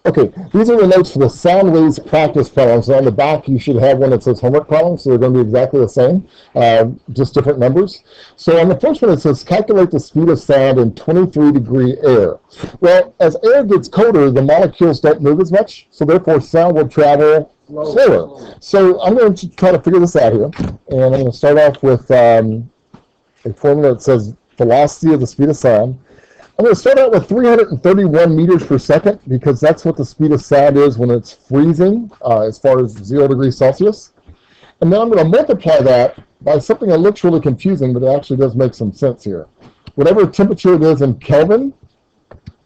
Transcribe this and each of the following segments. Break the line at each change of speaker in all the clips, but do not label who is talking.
Okay, these are the notes for the sound waves practice problems. And on the back, you should have one that says homework problems. So they're going to be exactly the same, just different numbers. So on the first one, it says calculate the speed of sound in 23-degree air. Well, as air gets colder, the molecules don't move as much. So therefore, sound will travel slower. So I'm going to try to figure this out here. And I'm going to start off with a formula that says velocity of the speed of sound. I'm going to start out with 331 meters per second because that's what the speed of sound is when it's freezing as far as 0 degrees Celsius. And then I'm going to multiply that by something that looks really confusing, but it actually does make some sense here. Whatever temperature it is in Kelvin,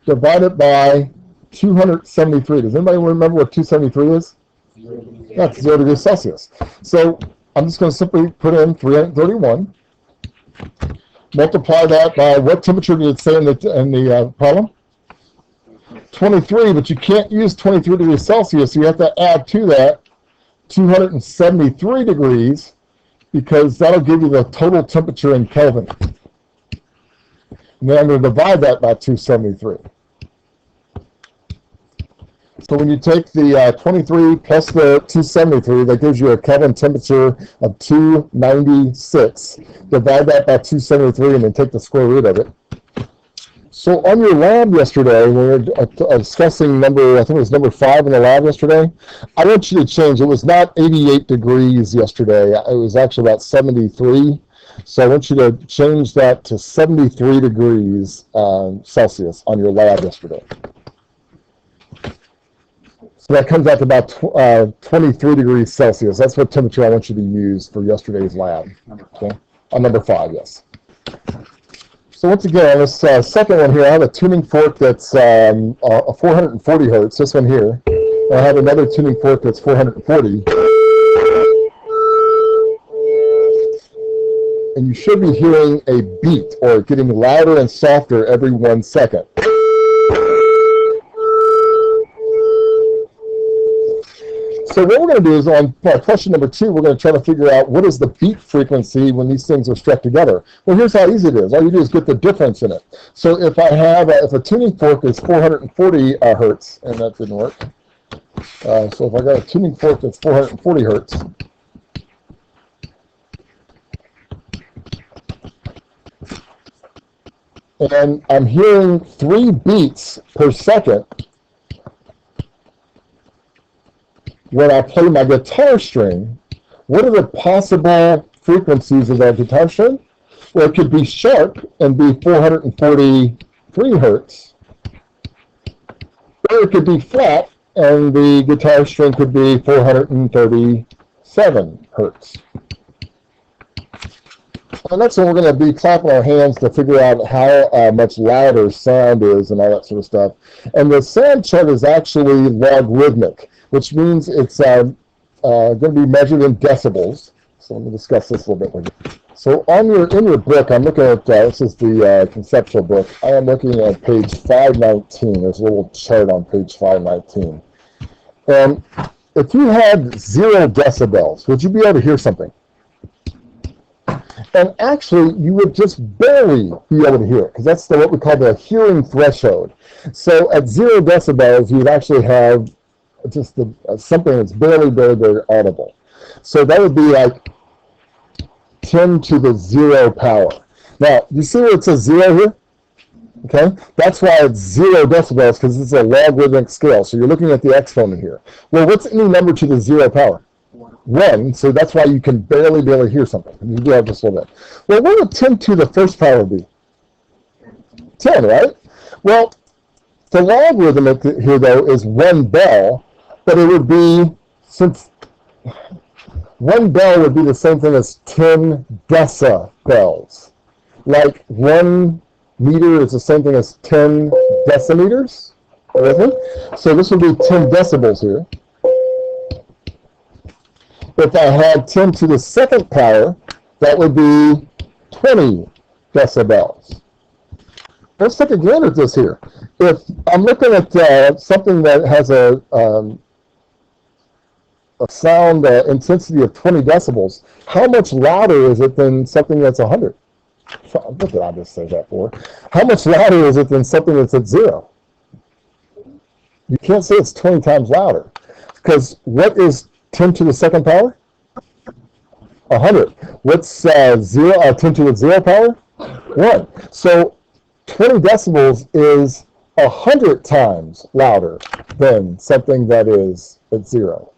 divide it by 273. Does anybody remember what 273 is? That's 0 degrees Celsius. So I'm just going to simply put in 331. Multiply that by what temperature did it say in the problem? 23, but you can't use 23 degrees Celsius. So you have to add to that 273 degrees because that'll give you the total temperature in Kelvin. And then I'm going to divide that by 273. So when you take the 23 plus the 273, that gives you a Kelvin temperature of 296. Divide that by 273 and then take the square root of it. So on your lab yesterday, when we were discussing I think it was number 5 in the lab yesterday, I want you to change. It was not 88 degrees yesterday. It was actually about 73. So I want you to change that to 73 degrees Celsius on your lab yesterday. So that comes out to about 23 degrees Celsius. That's what temperature I want you to use for yesterday's lab. Okay? On number 5, yes. So once again, this second one here, I have a tuning fork that's a 440 hertz, this one here. I have another tuning fork that's 440. And you should be hearing a beat, or getting louder and softer every 1 second. So what we're going to do is on question number 2, we're going to try to figure out what is the beat frequency when these things are struck together. Well, here's how easy it is. All you do is get the difference in it. So if I have, if a tuning fork is 440 hertz, and that didn't work. So if I got a tuning fork that's 440 hertz, and I'm hearing 3 beats per second, when I play my guitar string, what are the possible frequencies of that guitar string? Well, it could be sharp and be 443 hertz, or it could be flat and the guitar string could be 437 hertz. And that's when we're going to be clapping our hands to figure out how much louder sound is and all that sort of stuff. And the sound chart is actually logarithmic, which means it's going to be measured in decibels. So let me discuss this a little bit with you. So in your book, I'm looking at, this is the conceptual book. I am looking at page 519. There's a little chart on page 519. And if you had 0 decibels, would you be able to hear something? And actually, you would just barely be able to hear it, because that's what we call the hearing threshold. So at 0 decibels, you would actually have just something that's barely, very audible. So that would be like 10 to the 0 power. Now, you see where it says 0 here? Okay, that's why it's 0 decibels, because it's a logarithmic scale. So you're looking at the exponent here. Well, what's any number to the 0 power? 1, so that's why you can barely hear something. You do have just a little bit. Well, what would 10 to the first power be? 10, right? Well, the logarithm here, though, is 1 bell, but it would be, since 1 bell would be the same thing as 10 decibels. Like 1 meter is the same thing as 10 decimeters. So this would be 10 decibels here. If I had 10 to the second power, that would be 20 decibels. Let's take a glance at this here. If I'm looking at something that has a sound intensity of 20 decibels, how much louder is it than something that's 100? What did I just say that for? How much louder is it than something that's at 0? You can't say it's 20 times louder. Because what is 10 to the second power? 100. What's 10 to the 0 power? 1. So 20 decibels is 100 times louder than something that is at 0.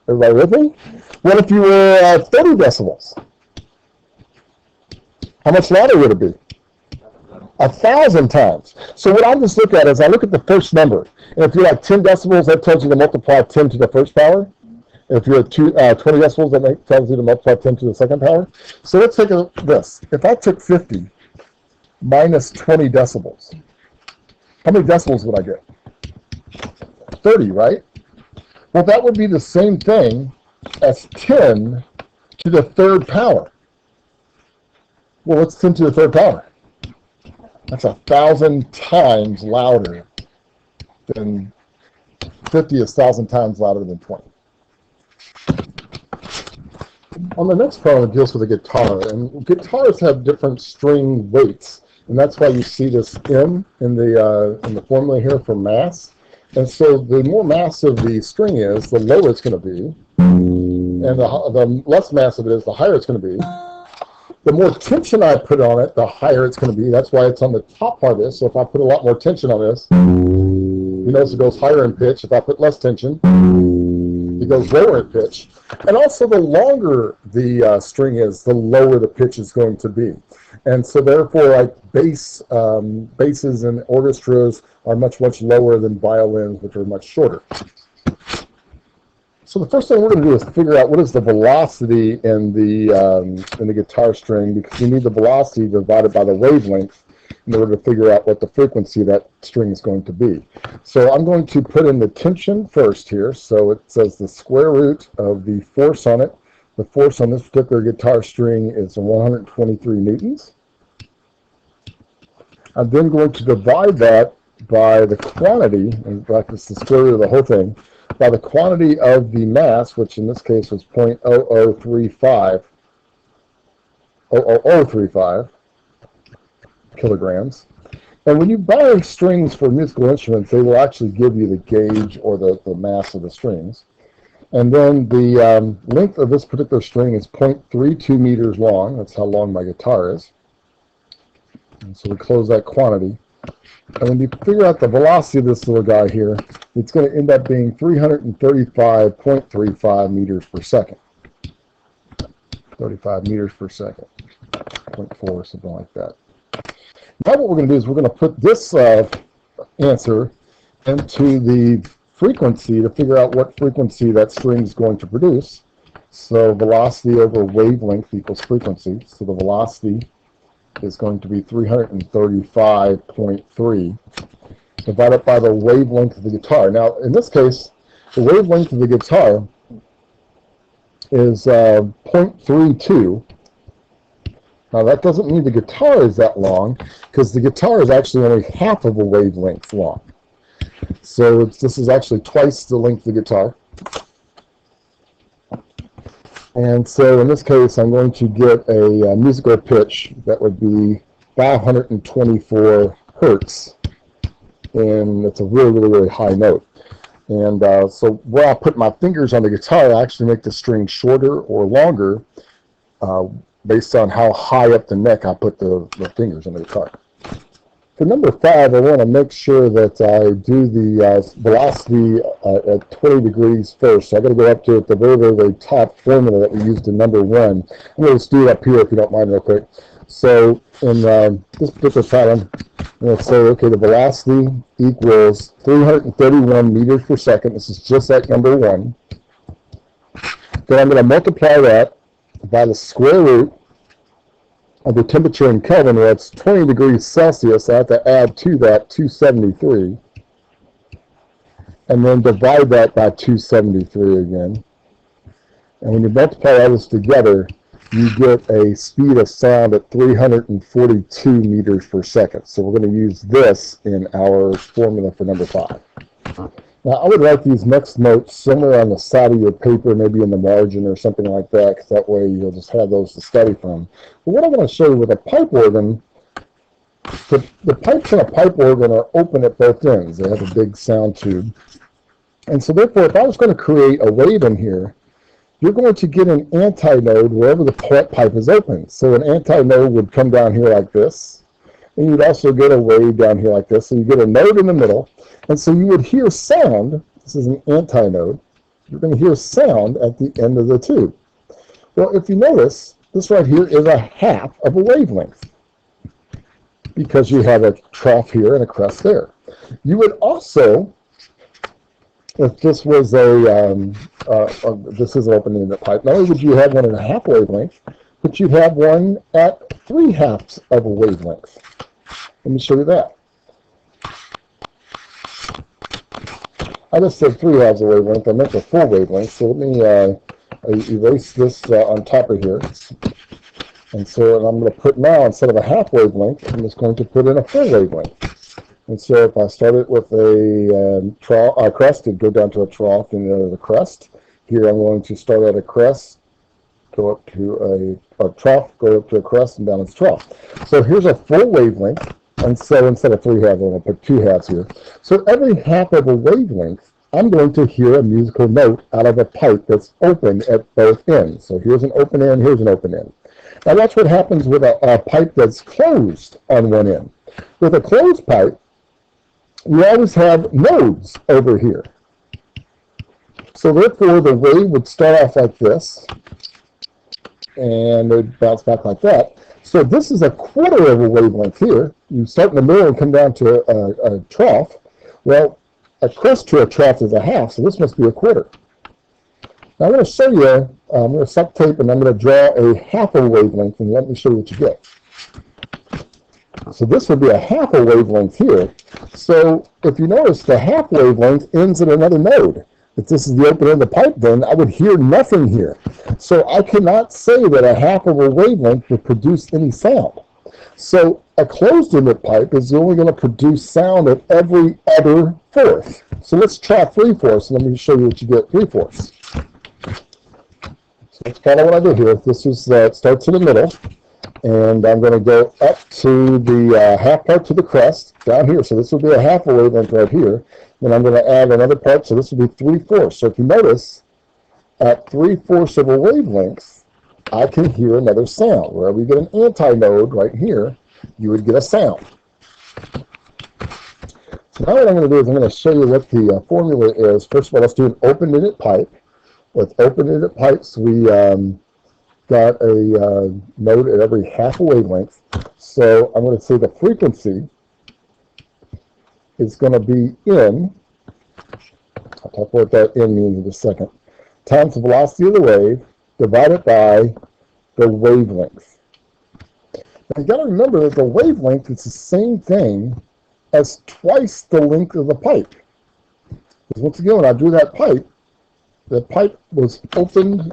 Everybody with me? What if you were at 30 decibels? How much louder would it be? 1,000 times. So what I just look at is I look at the first number. And if you're at 10 decibels, that tells you to multiply 10 to the first power. And if you're at 20 decibels, that tells you to multiply 10 to the second power. So let's take this. If I took 50 minus 20 decibels, how many decibels would I get? 30, right? Well, that would be the same thing as 10 to the third power. Well, what's 10 to the third power? That's 1,000 times louder than 50 is 1,000 times louder than 20. On the next problem, it deals with a guitar, and guitars have different string weights, and that's why you see this M in the formula here for mass. And so the more massive the string is, the lower it's going to be, and the less massive it is, the higher it's going to be. The more tension I put on it, the higher it's going to be. That's why it's on the top part of this. So if I put a lot more tension on this, you notice it goes higher in pitch. If I put less tension, it goes lower in pitch. And also the longer the string is, the lower the pitch is going to be. And so therefore, like basses and orchestras are much, much lower than violins, which are much shorter. So the first thing we're going to do is figure out what is the velocity in the guitar string, because we need the velocity divided by the wavelength in order to figure out what the frequency of that string is going to be. So I'm going to put in the tension first here. So it says the square root of the force on it. The force on this particular guitar string is 123 newtons. I'm then going to divide that by the quantity, and that's the square root of the whole thing, by the quantity of the mass, which in this case was 0.0035 kilograms. And when you buy strings for musical instruments, they will actually give you the gauge or the mass of the strings. And then the length of this particular string is 0.32 meters long. That's how long my guitar is. And so we close that quantity. And when you figure out the velocity of this little guy here, it's going to end up being 335.35 meters per second. 35 meters per second. 0.4, something like that. Now what we're going to do is we're going to put this answer into the frequency to figure out what frequency that string is going to produce. So velocity over wavelength equals frequency. So the velocity is going to be 335.3 divided by the wavelength of the guitar. Now, in this case, the wavelength of the guitar is 0.32. Now, that doesn't mean the guitar is that long, because the guitar is actually only half of a wavelength long. So this is actually twice the length of the guitar. And so in this case, I'm going to get a musical pitch that would be 524 hertz. And it's a really, really, really high note. And so where I put my fingers on the guitar, I actually make the string shorter or longer based on how high up the neck I put the fingers on the guitar. For number 5, I want to make sure that I do the velocity at 20 degrees first. So I've got to go up to the very, very, very top formula that we used in number 1. I'm going to just do it up here if you don't mind real quick. So in this particular pattern, I'm going to say, okay, the velocity equals 331 meters per second. This is just like number 1. Then I'm going to multiply that by the square root of the temperature in Kelvin, where it's 20 degrees Celsius. I have to add to that 273, and then divide that by 273 again. And when you multiply all this together, you get a speed of sound at 342 meters per second. So we're going to use this in our formula for number 5. Now, I would write these next notes somewhere on the side of your paper, maybe in the margin or something like that, because that way you'll just have those to study from. But what I'm going to show you with a pipe organ, the pipes in a pipe organ are open at both ends. They have a big sound tube. And so therefore, if I was going to create a wave in here, you're going to get an antinode wherever the pipe is open. So an antinode would come down here like this, and you'd also get a wave down here like this. So you get a node in the middle, and so you would hear sound. This is an antinode. You're going to hear sound at the end of the tube. Well, if you notice, this right here is a half of a wavelength because you have a trough here and a crest there. You would also, if this was this is an open-ended pipe, not only would you have one and a half wavelength, but you'd have one at 3/2 of a wavelength. Let me show you that. I just said 3/2 of a wavelength. I meant a full wavelength. So let me erase this on top of here. And so I'm going to put now, instead of a half wavelength, I'm just going to put in a full wavelength. And so if I started with a crest, it'd go down to a trough and the crest. Here I'm going to start at a crest, go up to a trough, go up to a crest, and down its trough. So here's a full wavelength. And so instead of 3/2, I'm going to put 2/2 here. So every half of a wavelength, I'm going to hear a musical note out of a pipe that's open at both ends. So here's an open end, here's an open end. Now watch what happens with a pipe that's closed on one end. With a closed pipe, you always have nodes over here. So therefore, the wave would start off like this, and it would bounce back like that. So this is a quarter of a wavelength here. You start in the middle and come down to a trough. Well, a crest to a trough is a half, so this must be a quarter. Now I'm going to show you, I'm going to suck tape and I'm going to draw a half a wavelength, and let me show you what you get. So this would be a half a wavelength here. So if you notice, the half wavelength ends at another node. If this is the open end of the pipe, then I would hear nothing here. So I cannot say that a half of a wavelength would produce any sound. So a closed-ended pipe is only going to produce sound at every other fourth. So let's try 3/4. Let me show you what you get 3/4. So let's follow what I did here. This is it starts in the middle, and I'm going to go up to the half part to the crest down here. So this will be a half a wavelength right here. Then I'm going to add another part, so this will be 3/4. So if you notice, at 3/4 of a wavelength, I can hear another sound. Wherever you get an antinode right here, you would get a sound. So now what I'm going to do is I'm going to show you what the formula is. First of all, let's do an open-ended pipe. With open-ended pipes, we got a node at every half a wavelength. So I'm going to say the frequency is going to be in, I'll talk about what that in means in a second, times the velocity of the wave divided by the wavelength. Now you got to remember that the wavelength is the same thing as twice the length of the pipe. Because once again, when I drew that pipe, the pipe was opened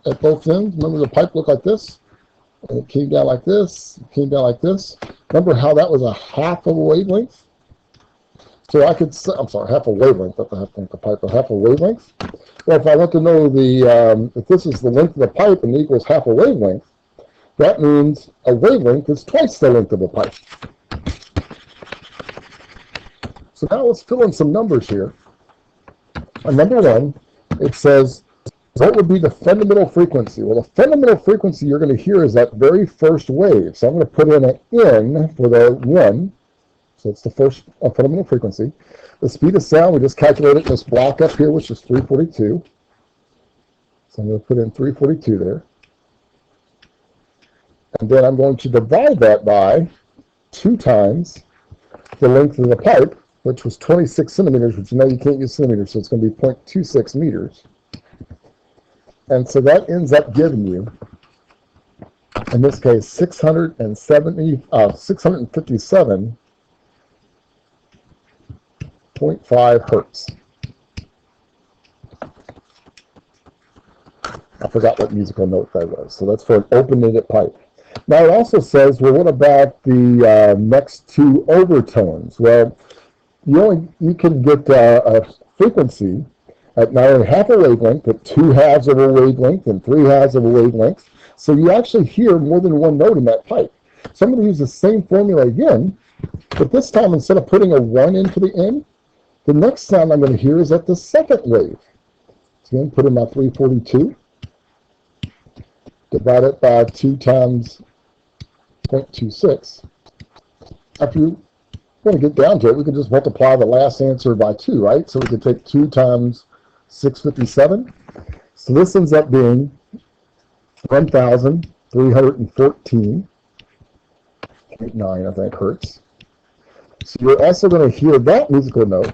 at both ends. Remember, the pipe looked like this, and it came down like this, it came down like this. Remember how that was a half of a wavelength? So I could, I'm sorry, half a wavelength, not the half length of the pipe, but half a wavelength. Well, if I want to know if this is the length of the pipe and equals half a wavelength, that means a wavelength is twice the length of a pipe. So now let's fill in some numbers here. On number one, it says, what would be the fundamental frequency? Well, the fundamental frequency you're going to hear is that very first wave. So I'm going to put in an N for the 1. So it's the first fundamental frequency. The speed of sound, we just calculated this block up here, which is 342. So I'm going to put in 342 there. And then I'm going to divide that by 2 times the length of the pipe, which was 26 centimeters, which you know you can't use centimeters, so it's going to be 0.26 meters. And so that ends up giving you, in this case, 657.5 hertz. I forgot what musical note that was. So that's for an open-ended pipe. Now it also says, well, what about the next 2 overtones? Well, you can get a frequency at not only half a wavelength, but 2/2 of a wavelength and 3/2 of a wavelength. So you actually hear more than one note in that pipe. So I'm going to use the same formula again, but this time instead of putting a 1 into the end, The next sound I'm going to hear is at the second wave. So again, put in my 342, divide it by 2 times 0.26. After you want to get down to it, we can just multiply the last answer by 2, right? So we can take 2 times 657. So this ends up being 1,314.9, I think, hertz. So you're also going to hear that musical note.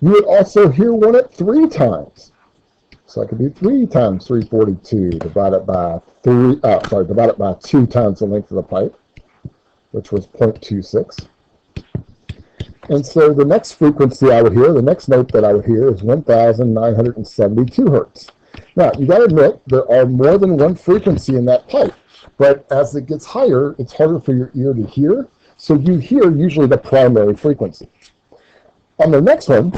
You would also hear one at 3 times. So it could be 3 times 342 divided by 2 times the length of the pipe, which was 0.26. And so the next frequency I would hear, the next note that I would hear is 1,972 hertz. Now, you got to admit, there are more than one frequency in that pipe, but as it gets higher, it's harder for your ear to hear, so you hear usually the primary frequency. On the next one,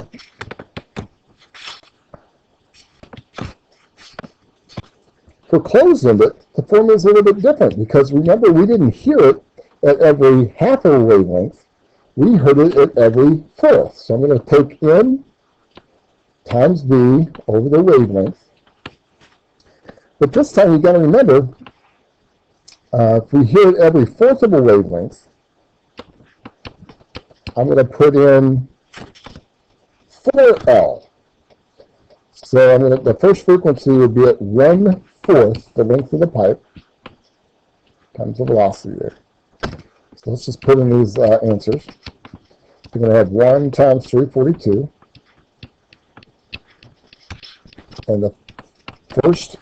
for closed-ended, the formula is a little bit different, because remember, we didn't hear it at every half of a wavelength. We heard it at every fourth. So I'm going to take N times B over the wavelength. But this time you've got to remember, if we hear it every fourth of a wavelength, I'm going to put in 4L. So the first frequency would be at 1/4 the length of the pipe times the velocity there. So let's just put in these answers. We're going to have 1 times 342. And the first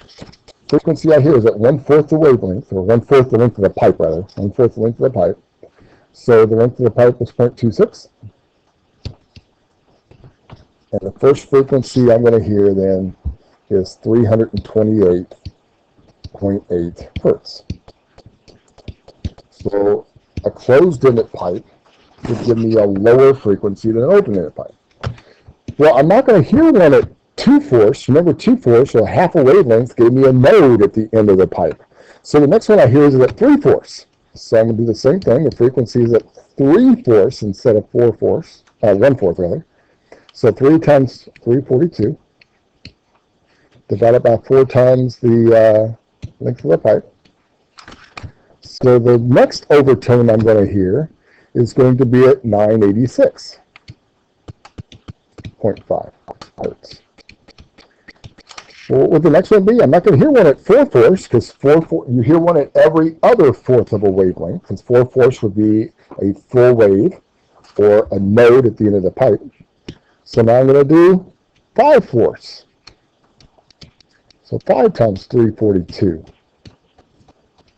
frequency I hear is at 1/4 the wavelength, or 1/4 the length of the pipe, rather. 1/4 the length of the pipe. So the length of the pipe is 0.26. And the first frequency I'm going to hear then is 328.8 hertz. So a closed-ended pipe would give me a lower frequency than an open-ended pipe. Well, I'm not going to hear one at 2/4. Remember, 2/4, so half a wavelength gave me a node at the end of the pipe. So the next one I hear is at 3/4. So I'm going to do the same thing. The frequency is at 3/4 instead of 4/4, 1/4 rather. So 3 times 342 divided by 4 times the length of the pipe. So the next overtone I'm going to hear is going to be at 986.5 hertz. Well, what would the next one be? I'm not going to hear one at 4/4 because you hear one at every other fourth of a wavelength, because 4/4 would be a full wave or a node at the end of the pipe. So now I'm going to do 5/4. So 5 times 342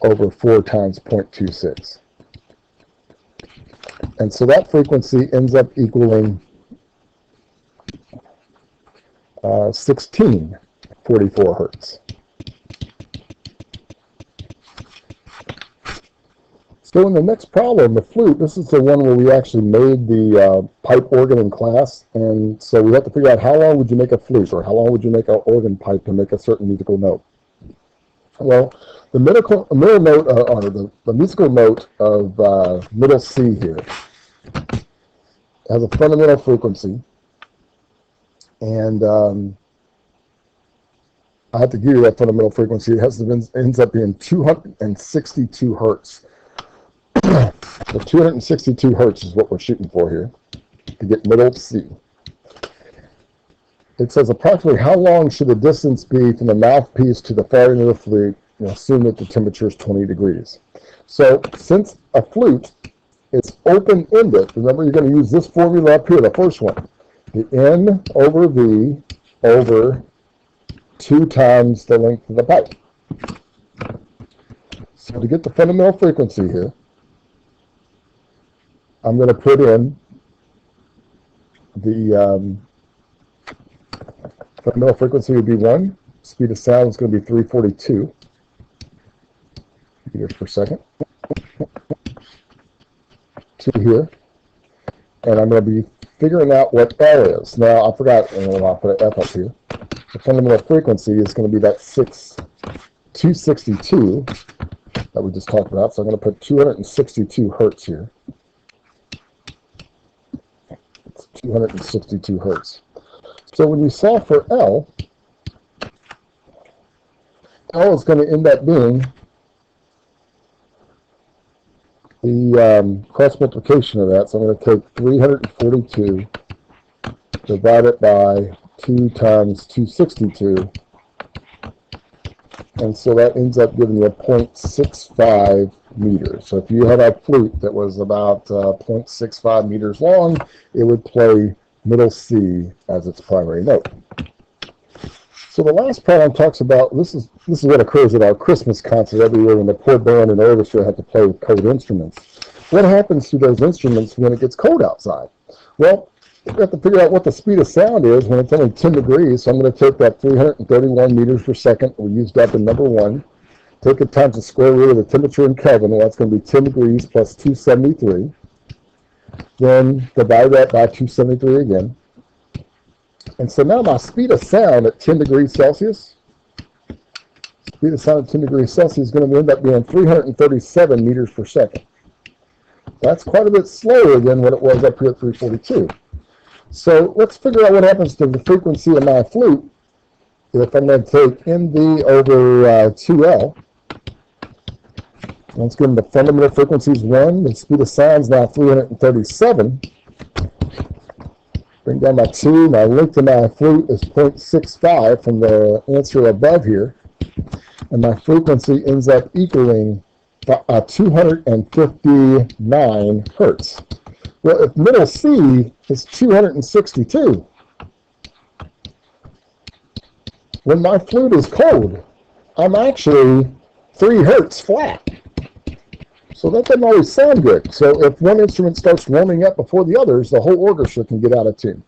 over 4 times 0.26. And so that frequency ends up equaling 1644 hertz. So in the next problem, the flute, this is the one where we actually made the pipe organ in class, and so we have to figure out how long would you make a flute, or how long would you make an organ pipe to make a certain musical note. Well, the middle note, or the musical note of middle C here has a fundamental frequency, and I have to give you that fundamental frequency. It ends up being 262 hertz. So 262 hertz is what we're shooting for here to get middle C. It says approximately how long should the distance be from the mouthpiece to the far end of the flute, and assume that the temperature is 20 degrees. So since a flute is open-ended, remember you're going to use this formula up here, the first one. The N over V over 2 times the length of the pipe. So to get the fundamental frequency here, I'm going to put in the fundamental frequency would be 1. Speed of sound is going to be 342 meters per second. 2 here. And I'm going to be figuring out what L is. Now, I forgot, and I'll put an F up here. The fundamental frequency is going to be that 262 that we just talked about. So I'm going to put 262 hertz here. 262 hertz. So when you solve for L is going to end up being the cross multiplication of that. So I'm going to take 342, divide it by 2 times 262, and so that ends up giving you a 0.65 meters. So if you had a flute that was about 0.65 meters long, it would play middle C as its primary note. So the last problem talks about, this is what occurs at our Christmas concert every year when the poor band and orchestra have to play with cold instruments. What happens to those instruments when it gets cold outside? Well, we have to figure out what the speed of sound is when it's only 10 degrees. So I'm going to take that 331 meters per second we used up in number 1, take it times the square root of the temperature in Kelvin, and that's going to be 10 degrees plus 273. Then divide that by 273 again. And so now my speed of sound at 10 degrees Celsius, speed of sound at 10 degrees Celsius is going to end up being 337 meters per second. That's quite a bit slower than what it was up here at 342. So let's figure out what happens to the frequency of my flute if I'm going to take MV over 2L. Let's give them the fundamental frequencies 1. The speed of sound is now 337. Bring down my 2. My length of my flute is 0.65 from the answer above here. And my frequency ends up equaling 259 hertz. Well, if middle C is 262, when my flute is cold, I'm actually 3 hertz flat. So that doesn't always sound good. So if one instrument starts warming up before the others, the whole orchestra can get out of tune.